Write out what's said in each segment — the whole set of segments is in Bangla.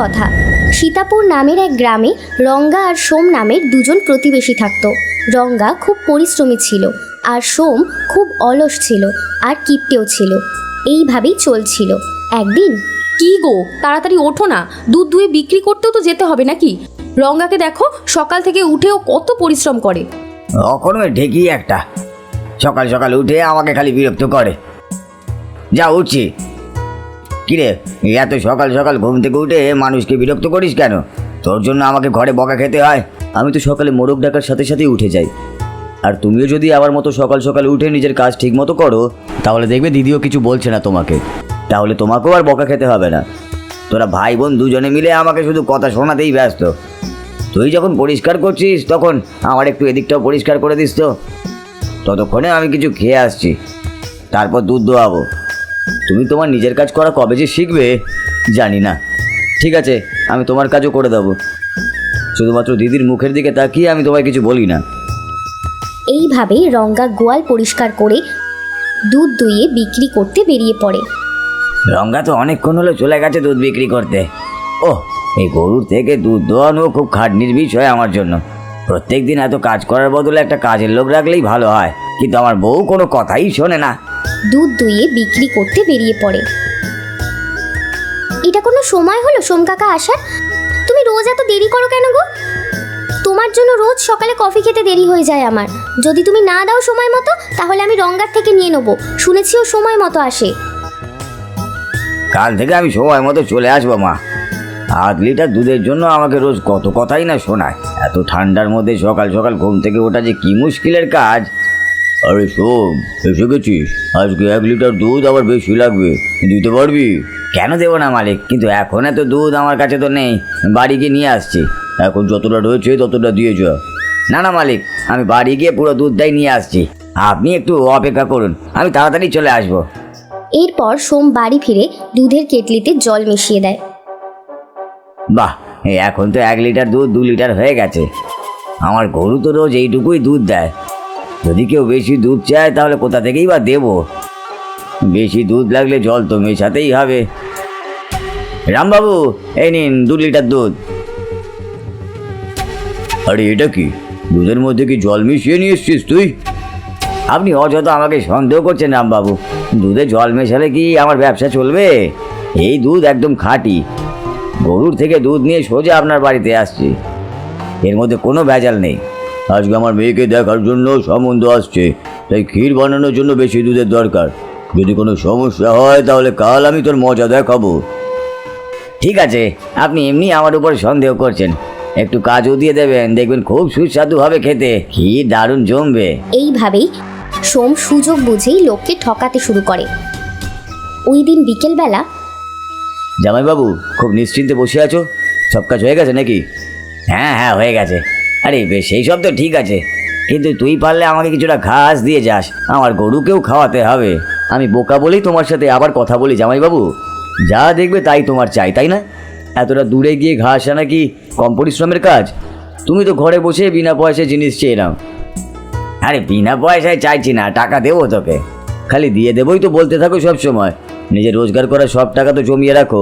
কথা। সীতাপুর নামের এক গ্রামে রঙ্গা আর সোম নামের দুজন প্রতিবেশী থাকত। রঙ্গা খুব পরিশ্রমী ছিল আর সোম খুব অলস ছিল আর কিপটেও ছিল। এইভাবেই চলছিল। একদিন, কি গো, তাড়াতাড়ি ওঠো না, দুধ দুয়ে বিক্রি করতেও তো যেতে হবে নাকি? রঙ্গাকে দেখো, সকাল থেকে উঠেও কত পরিশ্রম করে। কখনো ঢেকি একটা, সকাল সকাল উঠে আমাকে খালি বিরক্ত করে। যা উঠছি। কিরে, এত সকাল সকাল ঘুম থেকে উঠে মানুষকে বিরক্ত করিস কেন? তোর জন্য আমাকে ঘরে বকা খেতে হয়। আমি তো সকালে মোরগ ডাকার সাথে সাথেই উঠে যাই। আর তুমিও যদি আমার মতো সকাল সকাল উঠে নিজের কাজ ঠিক মতো করো, তাহলে দেখবে দিদিও কিছু বলছে না তোমাকে। তাহলে তোমাকেও আর বকা খেতে হবে না। তোরা ভাই বোন দুজনে মিলে আমাকে শুধু কথা শোনাতেই ব্যস্ত। তুই যখন পরিষ্কার করছিস তখন আমার একটু এদিকটাও পরিষ্কার করে দিস তো। ততক্ষণে আমি কিছু খেয়ে আসছি, তারপর দুধ দোয়াবো। তুমি তোমার নিজের কাজ করা কবে যে শিখবে জানি না। ঠিক আছে, আমি তোমার কাজও করে দেবো, শুধুমাত্র দিদির মুখের দিকে তাকিয়ে আমি তোমায় কিছু বলি না। এইভাবেই রঙ্গা গোয়াল পরিষ্কার করে দুধ দুইয়ে বিক্রি করতে বেরিয়ে পড়ে। রঙ্গা তো অনেকক্ষণ হলো চলে গেছে দুধ বিক্রি করতে। এই গরুর থেকে দুধ দোয়ানো খুব খাটনির বিষয় আমার জন্য। প্রত্যেক দিন এত কাজ করার বদলে একটা কাজের লোক রাখলেই ভালো হয়, কিন্তু আমার বউ কোনো কথাই শোনে না। দুধ দুইয়ে বিক্রি করতে বেরিয়ে পড়ে। এটা কোনো সময় হলো সোম কাকা আসার? তুমি রোজ এত দেরি করো কেন গো? তোমার জন্য রোজ সকালে কফি খেতে দেরি হয়ে যায় আমার। যদি তুমি না দাও সময় মতো, তাহলে আমি রঙ্গার থেকে নিয়ে নেবো। শুনেছি ও সময় মতো আসে। কাল থেকে আমি সময় মতো চলে আসবো মা। 8 লিটার দুধের জন্য আমাকে রোজ কত কথাই না শোনায়। এত ঠান্ডার মধ্যে সকাল সকাল ঘুম থেকে ওঠা যে কি মুশকিলের কাজ। আরে সোম, এসে গেছিস? আজকে 1 লিটার দুধ আবার বেশি লাগবে, দিতে পারবি? কেন দেবো না মালিক, কিন্তু এখন এত দুধ আমার কাছে তো নেই, বাড়ি গিয়ে নিয়ে আসছি। এখন যতটা রয়েছে ততটা দিয়ে যা। না না মালিক, আমি বাড়ি গিয়ে পুরো দুধটাই নিয়ে আসছি। আপনি একটু অপেক্ষা করুন, আমি তাড়াতাড়ি চলে আসবো। এরপর সোম বাড়ি ফিরে দুধের কেটলিতে জল মিশিয়ে দেয়। বাহ, এখন তো 1 লিটার দুধ 2 লিটার হয়ে গেছে। আমার গরু তো রোজ এইটুকুই দুধ দেয়। যদি কেউ বেশি দুধ চায় তাহলে কোথা থেকেই বা দেবো? বেশি দুধ লাগলে জল তো মেশাতেই হবে। রামবাবু, এই নিন 2 লিটার দুধ। আরে এটা কি, দুধের মধ্যে কি জল মিশিয়ে নিয়ে এসছিস তুই? আপনি অযথা আমাকে সন্দেহ করছেন রামবাবু। দুধে জল মেশালে কি আমার ব্যবসা চলবে? এই দুধ একদম খাঁটি। গরুর থেকে দুধ নিয়ে সোজা আপনার বাড়িতে আসছি। এর মধ্যে কোনো ভেজাল নেই। আজকে আমার মেয়েকে দেখার জন্য সম্বন্ধ আসছে, তাই ক্ষীর বানানোর জন্য বেশি দুধের দরকার। যদি কোনো সমস্যা হয় তাহলে কাল আমি তোর মজা দেখাবো। ঠিক আছে, আপনি এমনি আমার উপর সন্দেহ করছেন। একটু কাজও দিয়ে দেবেন, দেখবেন খুব সুস্বাদু হবে খেতে, ক্ষীর দারুণ জমবে। এইভাবেই সোম সুযোগ বুঝেই লোককে ঠকাতে শুরু করে। ওই দিন বিকেলবেলা জামাইবাবু, খুব নিশ্চিন্তে বসে আছো? সব কাজ হয়ে গেছে নাকি? হ্যাঁ হ্যাঁ, হয়ে গেছে। আরে বেশ, সেই সব তো ঠিক আছে, কিন্তু তুই পারলে আমাকে কিছুটা ঘাস দিয়ে যাস, আমার গরুকেও খাওয়াতে হবে। আমি বোকা বলেই তোমার সাথে আবার কথা বলি জামাইবাবু। যা দেখবে তাই তোমার চাই, তাই না? এতটা দূরে গিয়ে ঘাস আনা কি কম পরিশ্রমের কাজ? তুমি তো ঘরে বসে বিনা পয়সায় জিনিস চেয়ে নাও। আরে বিনা পয়সায় চাইছি না, টাকা দেবো তোকে। খালি দিয়ে দেবই তো বলতে থাকো সব সময়। নিজের রোজগার করা সব টাকা তো জমিয়ে রাখো,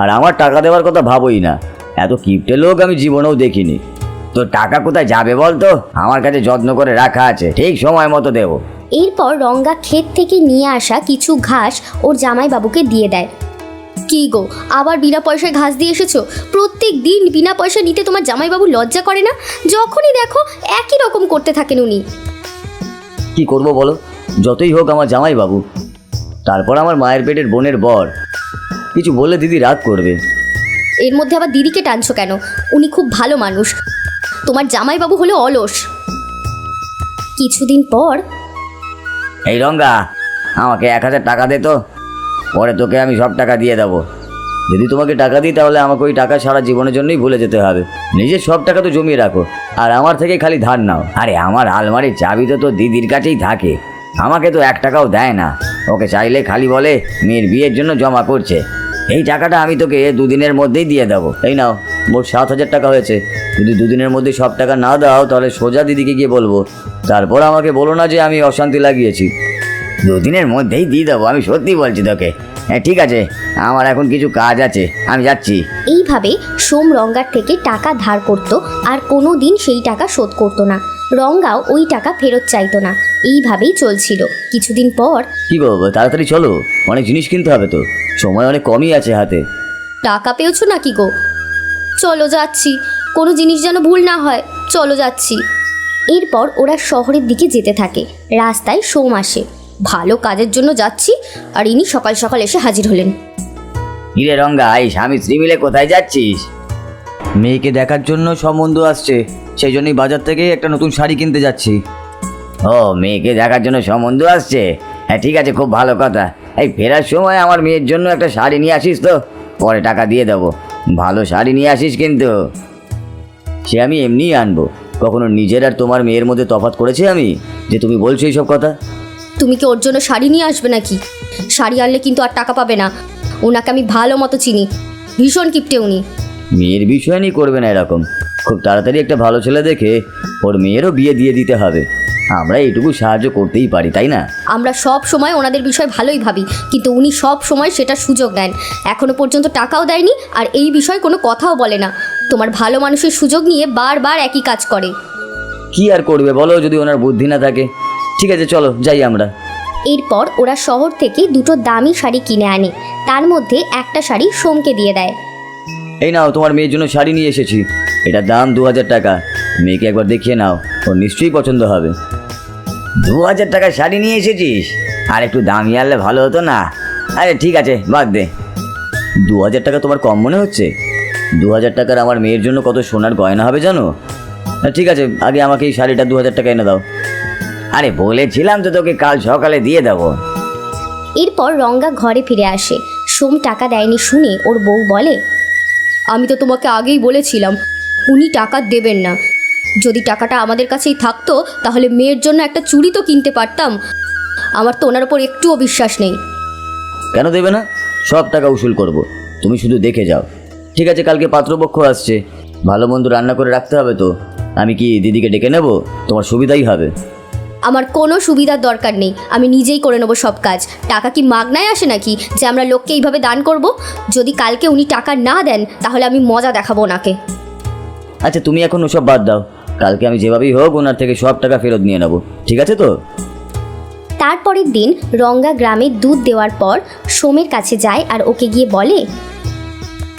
আর আমার টাকা দেওয়ার কথা ভাবোই না। এত কিপটে লোক আমি জীবনেও দেখিনি। তো টাকা কোথায় যাবে বল তো? আমার কাছে যত্ন করে রাখা আছে, ঠিক সময় মতো দেবো। এরপর রঙ্গা ক্ষেত থেকে নিয়ে আসা কিছু ঘাস ওর জামাইবাবুকে দিয়ে দেয়। কি গো, আবার বিনা পয়সায় ঘাস দিয়ে এসেছো? প্রত্যেক দিন বিনা পয়সা নিতে তোমার জামাইবাবু লজ্জা করে না? যখনই দেখো একই রকম করতে থাকেন উনি। কি করব বলো, যতই হোক আমার জামাইবাবু। তারপর আমার মায়ের পেটের বোনের বর। কিছু বলে দিদি রাগ করবে। এর মধ্যে আবার দিদিকে টানছো কেন? উনি খুব ভালো মানুষ। তোমার জামাইবাবু হলো অলস। কিছুদিন পর, এই রঙ্গা, আমাকে 1000 টাকা দে তো, পরে তোকে আমি সব টাকা দিয়ে দেবো। যদি তোমাকে টাকা দিই তাহলে আমাকে ওই টাকা সারা জীবনের জন্যই ভুলে যেতে হবে। নিজের সব টাকা তো জমিয়ে রাখো, আর আমার থেকে খালি ধার নাও। আরে আমার আলমারির চাবি তো তোর দিদির কাছেই থাকে, আমাকে তো 1 টাকাও দেয় না। ওকে চাইলে খালি বলে মেয়ের বিয়ের জন্য জমা করছে। এই টাকাটা আমি তোকে 2 দিনের মধ্যেই দিয়ে দেবো। এই নাও, মোট 7000 টাকা হয়েছে। যদি 2 দিনের মধ্যে সব টাকা না দাও তাহলে সোজা দিদিকে গিয়ে বলবো। তারপর আমাকে বলো না যে আমি অশান্তি লাগিয়েছি। 2 দিনের মধ্যেই দিয়ে দেবো, আমি সত্যি বলছি তোকে। হ্যাঁ ঠিক আছে, আমার এখন কিছু কাজ আছে, আমি যাচ্ছি। এইভাবে সোম রঙ্গার থেকে টাকা ধার করত আর কোনো দিন সেই টাকা শোধ করতো না। রঙ্গাও ওই টাকা ফেরত চাইতো না। এইভাবেই চলছিল। কিছুদিন পর কি গো, তাড়াতাড়ি চলো, অনেক জিনিস কিনতে হবে তো, সময় অনেক কমই আছে হাতে। টাকা পেয়েছো নাকি গো? চলো যাচ্ছি, কোনো জিনিস যেন ভুল না হয়, চলো যাচ্ছি। এরপর ওরা শহরের দিকে যেতে থাকে। রাস্তায় সোম আসে। ভালো কাজের জন্য যাচ্ছি, আর ইনি সকাল সকাল এসে হাজির হলেন। হিরে রঙ্গা, এই স্বামী স্ত্রী মিলে কোথায় যাচ্ছিস? মেয়েকে দেখার জন্য সম্বন্ধ আসছে, সেই জন্যই বাজার থেকে একটা নতুন শাড়ি কিনতে যাচ্ছি। ও, মেয়েকে দেখার জন্য সম্বন্ধ আসছে? হ্যাঁ ঠিক আছে, খুব ভালো কথা। এই ফেরার সময় আমার মেয়ের জন্য একটা শাড়ি নিয়ে আসিস তো, পরে টাকা দিয়ে দেবো। ভালো শাড়ি নিয়ে আসিস কিন্তু। সে আমি এমনিই আনবো, কখনো নিজের আর তোমার মেয়ের মধ্যে তফাৎ করেছি আমি যে তুমি বলছো এইসব কথা? তুমি কি ওর জন্য শাড়ি নিয়ে আসবে নাকি? শাড়ি আনলে কিন্তু আর টাকা পাবে না। ওনাকে আমি ভালো মতো চিনি, ভীষণ কিপটে উনি। মেয়ের বিষয় নিয়ে করবে না এরকম, খুব তাড়াতাড়ি একটা ভালো ছেলে দেখে ওর মেয়েরও বিয়ে দিয়ে দিতে হবে। আমরা এইটুকু সাহায্য করতেই পারি, তাই না? আমরা সব সময় ওনাদের বিষয় ভালোই ভাবি, কিন্তু উনি সব সময় সেটা সুযোগ নেন। এখনো পর্যন্ত টাকাও দেয়নি, আর এই বিষয়ে কোনো কথাও বলে না। তোমার ভালো মানুষের সুযোগ নিয়ে বারবার একই কাজ করে। কি আর করবে বলো, যদি ওনার বুদ্ধি না থাকে। ঠিক আছে চলো যাই আমরা। এরপর ওরা শহর থেকে দুটো দামি শাড়ি কিনে আনে। তার মধ্যে একটা শাড়ি সোমকে দিয়ে দেয়। এই নাও, তোমার মেয়ের জন্য শাড়ি নিয়ে এসেছি, এটার দাম 2000 টাকা। মেয়েকে একবার দেখিয়ে নাও, ওর নিশ্চয়ই পছন্দ হবে। 2000 টাকার শাড়ি নিয়ে এসেছিস? আর একটু দামি আনলে ভালো হতো না? আরে ঠিক আছে, বাদ দে। 2000 টাকা তোমার কম মনে হচ্ছে? 2000 টাকার আমার মেয়ের জন্য কত সোনার গয়না হবে জানো? ঠিক আছে, আগে আমাকে এই শাড়িটা 2000 টাকা এনে দাও। আরে বলেছিলাম তো তোকে, কাল সকালে দিয়ে দেবো। এরপর রঙ্গা ঘরে ফিরে আসে। সোম টাকা দেয়নি শুনে ওর বউ বলে, আমি তো তোমাকে আগেই বলেছিলাম উনি টাকা দেবেন না। যদি টাকাটা আমাদের কাছেই থাকতো তাহলে মেয়ের জন্য একটা চুড়ি তো কিনতে পারতাম। আমার তো ওনার ওপর একটুও বিশ্বাস নেই। কেন দেবে না? সব টাকা উসুল করব, তুমি শুধু দেখে যাও। ঠিক আছে, কালকে পাত্রপক্ষ আসছে, ভালো মন্দ রান্না করে রাখতে হবে তো। আমি কি দিদিকে ডেকে নেব? তোমার সুবিধাই হবে। আমার কোনো সুবিধার দরকার নেই, আমি নিজেই করে নেবো সব কাজ। টাকা কি মাগনায় আসে নাকি যে আমরা লোককে এইভাবে দান করব? যদি কালকে উনি টাকা না দেন তাহলে আমি মজা দেখাবো ওনাকে। আচ্ছা তুমি এখন ওসব বাদ দাও, কালকে আমি যেভাবেই হোক ওনার থেকে সব টাকা ফেরত নিয়ে নেব, ঠিক আছে তো? তারপরের দিন রঙ্গা গ্রামে দুধ দেওয়ার পর সোমের কাছে যায় আর ওকে গিয়ে বলে,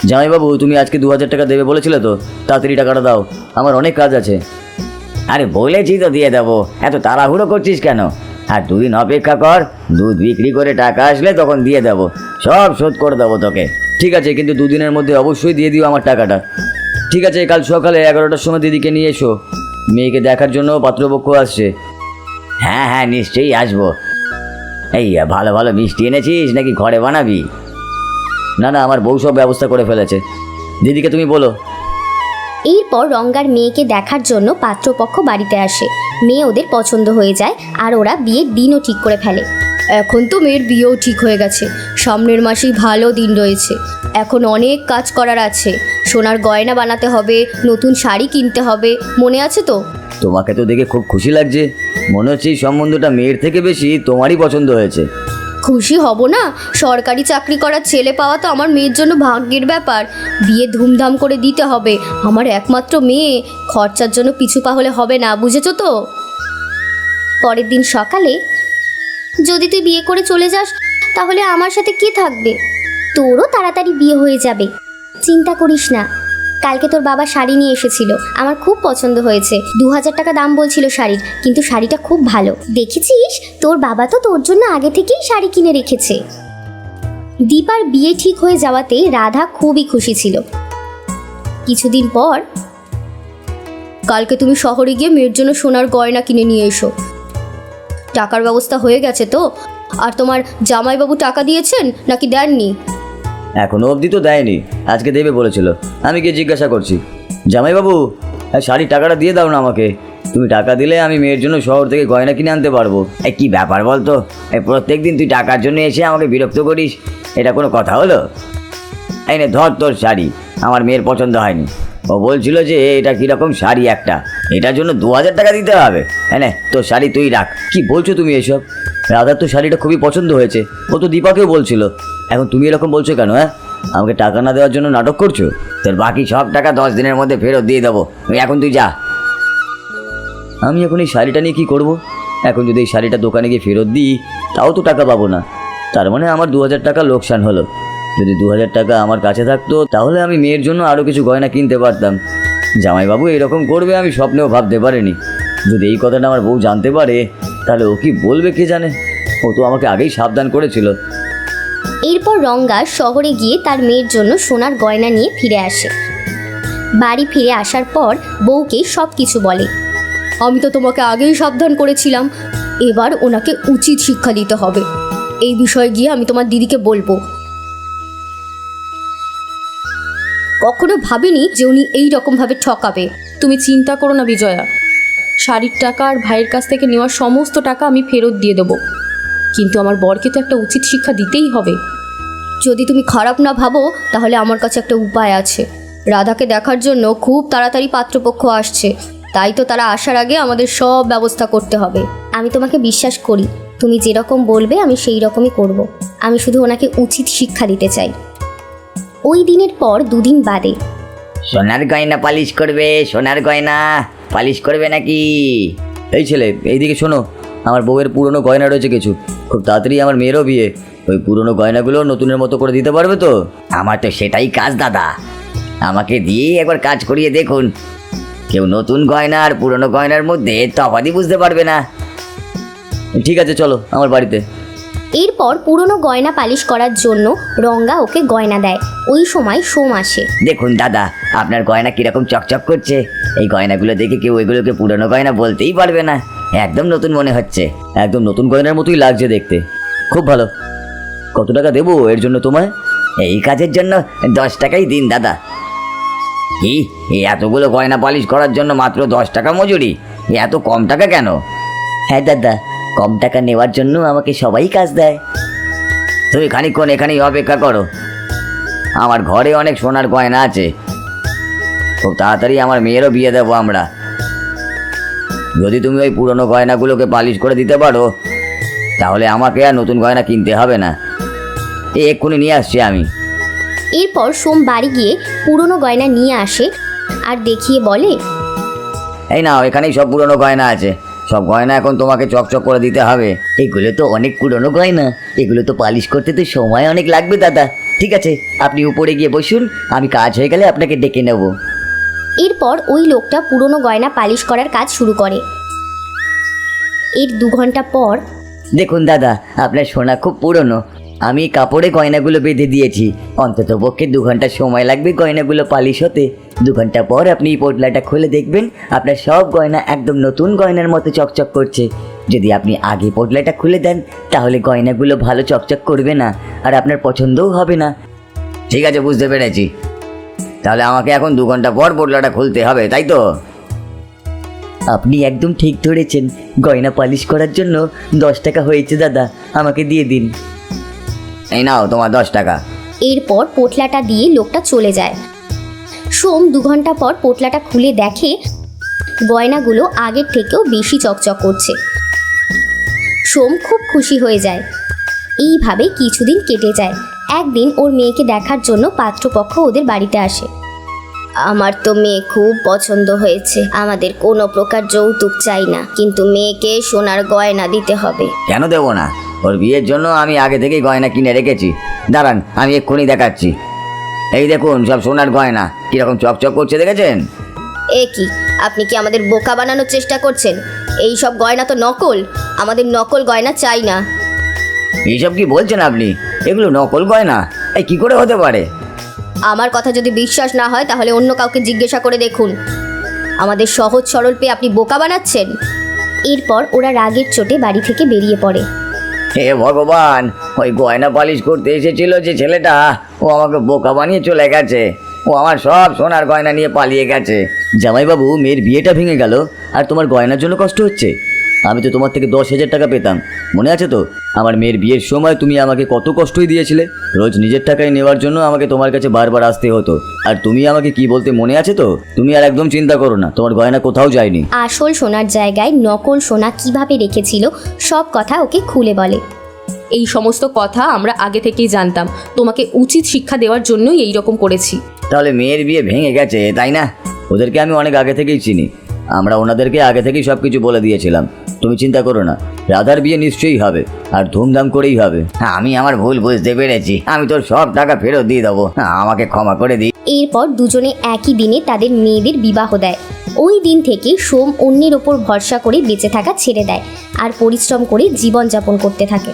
জামাইবাবু, তুমি আজকে 2000 টাকা দেবে বলেছিলে তো, তাড়াতাড়ি টাকাটা দাও, আমার অনেক কাজ আছে। আরে বলেছি তো দিয়ে দেবো, এত তাড়াহুড়ো করছিস কেন? আর দুদিন অপেক্ষা কর, দুধ বিক্রি করে টাকা আসলে তখন দিয়ে দেবো, সব শোধ করে দেবো তোকে। ঠিক আছে, কিন্তু দুদিনের মধ্যে অবশ্যই দিয়ে দিও আমার টাকাটা। ঠিক আছে, কাল সকালে 11টার সময় দিদিকে নিয়ে এসো, মেয়েকে দেখার জন্য পাত্রপক্ষ আসছে। হ্যাঁ হ্যাঁ, নিশ্চয়ই আসবো। এই ভালো ভালো মিষ্টি এনেছিস নাকি ঘরে বানাবি? না না, আমার বউ সব ব্যবস্থা করে ফেলেছে, দিদিকে তুমি বলো। এরপর রঙ্গার মেয়েকে দেখার জন্য পাত্রপক্ষ বাড়িতে আসে। মেয়ে ওদের পছন্দ হয়ে যায় আর ওরা বিয়ের দিনও ঠিক করে ফেলে। এখন তো মেয়ের বিয়েও ঠিক হয়ে গেছে, সামনের মাসেই ভালো দিন রয়েছে। এখন অনেক কাজ করার আছে, সোনার গয়না বানাতে হবে, নতুন শাড়ি কিনতে হবে, মনে আছে তো? তোমাকে তো দেখে খুব খুশি লাগছে, মনে হচ্ছে এই সম্বন্ধটা মেয়ের থেকে বেশি তোমারই পছন্দ হয়েছে। খুশি হব না? সরকারি চাকরি করা ছেলে পাওয়া তো আমার মেয়ের জন্য ভাগ্যের ব্যাপার। বিয়ে ধুমধাম করে দিতে হবে, আমার একমাত্র মেয়ে, খরচার জন্য পিছু পা হলে হবে না, বুঝেছো তো? পরের দিন সকালে, যদি তুই বিয়ে করে চলে যাস তাহলে আমার সাথে কে থাকবে? তোরও তাড়াতাড়ি বিয়ে হয়ে যাবে, চিন্তা করিস না। কালকে তোর বাবা শাড়ি নিয়ে এসেছিল, আমার খুব পছন্দ হয়েছে। 2000 টাকা দাম বলছিল শাড়ির, কিন্তু শাড়িটা খুব ভালো। দেখেছিস, তোর বাবা তো তোর জন্য আগে থেকেই শাড়ি কিনে রেখেছে। দীপার বিয়ে ঠিক হয়ে যাওয়াতে রাধা খুবই খুশি ছিল। কিছুদিন পর, কালকে তুমি শহরে গিয়ে মেয়ের জন্য সোনার গয়না কিনে নিয়ে এসো। টাকার ব্যবস্থা হয়ে গেছে তো? আর তোমার জামাইবাবু টাকা দিয়েছেন নাকি দেননি? এখনো অবধি তো দেয়নি, আজকে দেবে বলেছিল। আমি গিয়ে জিজ্ঞাসা করছি, জামাইবাবু শাড়ির টাকাটা দিয়ে দাও না আমাকে, তুমি টাকা দিলে আমি মেয়ের জন্য শহর থেকে গয়না কিনে আনতে পারবো। এই কি ব্যাপার বলতো? এই প্রত্যেক দিন তুই টাকার জন্য এসে আমাকে বিরক্ত করিস, এটা কোনো কথা হলো? এই নে ধর তোর শাড়ি, আমার মেয়ের পছন্দ হয়নি। ও বলছিল যে এটা কীরকম শাড়ি একটা, এটার জন্য 2000 টাকা দিতে হবে। হ্যাঁ নে, তোর শাড়ি তুই রাখ। কি বলছো তুমি এসব? রাধার তো শাড়িটা খুবই পছন্দ হয়েছে, ও তো দীপাকেও বলছিল। এখন তুমি এরকম বলছো কেন? হ্যাঁ, আমাকে টাকা না দেওয়ার জন্য নাটক করছো? তোর বাকি সব টাকা 10 দিনের মধ্যে ফেরত দিয়ে দেবো। এখন তুই যা। আমি এখন এই শাড়িটা নিয়ে কী করবো? এখন যদি এই শাড়িটা দোকানে গিয়ে ফেরত দিই তাও তো টাকা পাবো না। তার মানে আমার 2000 টাকা লোকসান হলো। যদি 2000 টাকা আমার কাছে থাকতো তাহলে আমি মেয়ের জন্য আরও কিছু গয়না কিনতে পারতাম। জামাইবাবু এরকম করবে আমি স্বপ্নেও ভাবতে পারিনি। যদি এই কথাটা আমার বউ জানতে পারে তাহলে ও কি বলবে কে জানে। ও তো আমাকে আগেই সাবধান করেছিল। এরপর রঙ্গা শহরে গিয়ে তার মেয়ের জন্য সোনার গয়না নিয়ে ফিরে আসে। বাড়ি ফিরে আসার পর বউকে সব কিছু বলে। আমি তো তোমাকে আগেই সাবধান করেছিলাম, এবার ওনাকে উচিত শিক্ষা দিতে হবে। এই বিষয়ে গিয়ে আমি তোমার দিদিকে বলবো। কখনো ভাবিনি যে উনি এই রকমভাবে ঠকাবে। তুমি চিন্তা করো না বিজয়া, শাড়ির টাকা আর ভাইয়ের কাছ থেকে নেওয়ার সমস্ত টাকা আমি ফেরত দিয়ে দেবো, কিন্তু আমার বরকে তো একটা উচিত শিক্ষা দিতেই হবে। যদি তুমি খারাপ না ভাবো তাহলে আমার কাছে একটা উপায় আছে। রাধাকে দেখার জন্য খুব তাড়াতাড়ি পাত্রপক্ষ আসছে, তাই তো তারা আসার আগে আমাদের সব ব্যবস্থা করতে হবে। আমি তোমাকে বিশ্বাস করি, তুমি যেরকম বলবে আমি সেই রকমই করব। আমি শুধু ওনাকে উচিত শিক্ষা দিতে চাই। ওই দিনের পর 2 দিন বাদে সোনার গয়না পালিশ করবে? সোনার গয়না পালিশ করবে নাকি? এই ছেলে, এইদিকে শোনো। আমার বউয়ের পুরনো গয়না রয়েছে কিছু, খুব তাড়াতাড়ি আমার মেয়েরও বিয়ে। ওই পুরনো গয়নাগুলো নতুনের মতো করে দিতে পারবে তো? আমার তো সেটাই কাজ দাদা, আমাকে দিয়ে একবার কাজ করিয়ে দেখুন। কেউ নতুন গয়না আর পুরনো গয়নার মধ্যে তফাৎই বুঝতে পারবে না। ঠিক আছে, চলো আমার বাড়িতে। এরপর পুরনো গয়না পালিশ করার জন্য রঙ্গা ওকে গয়না দেয়। ওই সময় সোম আসে। দেখুন দাদা, আপনার গয়না কিরকম চকচক করছে। এই গয়নাগুলো দেখে কেউ এগুলোকে পুরনো গয়না বলতেই পারবে না, একদম নতুন মনে হচ্ছে। একদম নতুন গয়নার মতোই লাগছে দেখতে, খুব ভালো। কত টাকা দেবো এর জন্য তোমায়? এই কাজের জন্য 10 টাকাই দিন দাদা। কি, এই এতগুলো গয়না পালিশ করার জন্য মাত্র 10 টাকা মজুরি? এত কম টাকা কেন? হ্যাঁ দাদা, কম টাকা নেওয়ার জন্য আমাকে সবাই কাজ দেয়। তুমি খানিকক্ষণ এখানেই অপেক্ষা করো, আমার ঘরে অনেক সোনার গয়না আছে। খুব তাড়াতাড়ি আমার মেয়েরও বিয়ে দেবো আমরা। যদি তুমি ওই পুরনো গয়নাগুলোকে পালিশ করে দিতে পারো তাহলে আমাকে আর নতুন গয়না কিনতে হবে না। এক্ষুনি নিয়ে আসছি আমি। এরপর সোম বাড়ি গিয়ে পুরনো গয়না নিয়ে আসে আর দেখিয়ে বলে, এই নাও, এখানেই সব পুরনো গয়না আছে। সব গয়না এখন তোমাকে চকচক করে দিতে হবে। এগুলো তো অনেক পুরনো গয়না, এগুলো তো পালিশ করতে তো সময় অনেক লাগবে দাদা। ঠিক আছে, আপনি উপরে গিয়ে বসুন, আমি কাজ হয়ে গেলে আপনাকে ডেকে নেব। এরপর ওই লোকটা পুরনো গয়না পালিশ করার কাজ শুরু করে। এর 2 ঘন্টা পর দেখুন দাদা, আপনার সোনা খুব পুরনো। আমি কাপড়ে গয়নাগুলো বেঁধে দিয়েছি। অন্তত পক্ষে 2 ঘন্টা সময় লাগবে গয়নাগুলো পালিশ হতে। 2 ঘন্টা পর আপনি এই পোটলাটা খুলে দেখবেন আপনার সব গয়না একদম নতুন গয়নার মতো চকচক করছে। যদি আপনি আগে পোটলাটা খুলে দেন তাহলে গয়নাগুলো ভালো চকচক করবে না আর আপনার পছন্দও হবে না। ঠিক আছে, বুঝতে পেরেছি। তাহলে আমাকে এখন 2 ঘন্টা পর পোটলাটা খুলতে হবে, তাই তো? আপনি একদম ঠিক ধরেছেন। গয়না পালিশ করার জন্য 10 টাকা হয়েছে দাদা, আমাকে দিয়ে দিন। এই নাও তোমার 10 টাকা। এরপর পোটলাটা দিয়ে লোকটা চলে যায়। সোম 2 ঘন্টা পর পোটলাটা খুলে দেখে গয়নাগুলো আগের থেকেও বেশি চকচক করছে। সোম খুব খুশি হয়ে যায়। এইভাবে কিছুদিন কেটে যায়। একদিন ওর মেয়েকে দেখার জন্য পাত্রপক্ষ ওদের বাড়িতে আসে। আমার তো মেয়ে খুব পছন্দ হয়েছে, আমাদের কোনো প্রকার যৌতুক চাই না, কিন্তু মেয়েকে সোনার গয়না দিতে হবে। কেন দেবো না? ওর বিয়ের জন্য আমি আগে থেকেই গয়না কিনে রেখেছি। দাঁড়ান, আমি এক্ষুনি দেখাচ্ছি। এই দেখুন, সব সোনার গয়না কীরকম চকচক করছে, দেখেছেন? এ কি, আপনি কি আমাদের বোকা বানানোর চেষ্টা করছেন? এই সব গয়না তো নকল, আমাদের নকল গয়না চাই না। এইসব কি বলছেন আপনি? এগুলো নকল গয়না? এই কি করে হতে পারে? আমার কথা যদি বিশ্বাস না হয় তাহলে অন্য কাউকে জিজ্ঞাসা করে দেখুন। আমাদের সহজ সরল পেয়ে আপনি বোকা বানাচ্ছেন। এরপর ওরা রাগের চোটে বাড়ি থেকে বেরিয়ে পড়ে। হে ভগবান, ওই গয়না পালিশ করতে এসেছিল যে ছেলেটা, ও আমাকে বোকা বানিয়ে চলে গেছে। ও আমার সব সোনার গয়না নিয়ে পালিয়ে গেছে। জামাইবাবু, মেয়ের বিয়েটা ভেঙে গেল আর তোমার গয়নার জন্য কষ্ট হচ্ছে? আমি তো তোমার থেকে 10,000 টাকা পেতাম, মনে আছে তো? আমার মেয়ের বিয়ের সময় তুমি আমাকে কত কষ্টই দিয়েছিলে। রোজ নিজের টাকায় নেওয়ার জন্য আমাকে তোমার কাছে বারবার আসতে হতো। আর তুমি আমাকে কি বলতে মনে আছে তো? তুমি আর একদম চিন্তা করো না, তোমার গয়না কোথাও যায়নি। আসল সোনার জায়গায় নকল সোনা কিভাবে রেখেছিল সব কথা ওকে খুলে বলে। এই সমস্ত কথা আমরা আগে থেকেই জানতাম, তোমাকে উচিত শিক্ষা দেওয়ার জন্যই এই রকম করেছি। তাহলে মেয়ের বিয়ে ভেঙে গেছে, তাই না? ওদেরকে আমি অনেক আগে থেকেই চিনি, আমরা ওনাদেরকে আগে থেকেই সব কিছু বলে দিয়েছিলাম। তুমি চিন্তা করো না, রাধার বিয়ে নিশ্চয়ই হবে, আর ধুমধাম করেই হবে। আমি আমার ভুল বুঝতে পেরেছি, আমি তোর সব টাকা ফেরত দিয়ে দেবো, আমাকে ক্ষমা করে দিই। এরপর দুজনে একই দিনে তাদের মেয়েদের বিবাহ দেয়। ওই দিন থেকে সোম অন্যের ওপর ভরসা করে বেঁচে থাকা ছেড়ে দেয় আর পরিশ্রম করে জীবনযাপন করতে থাকে।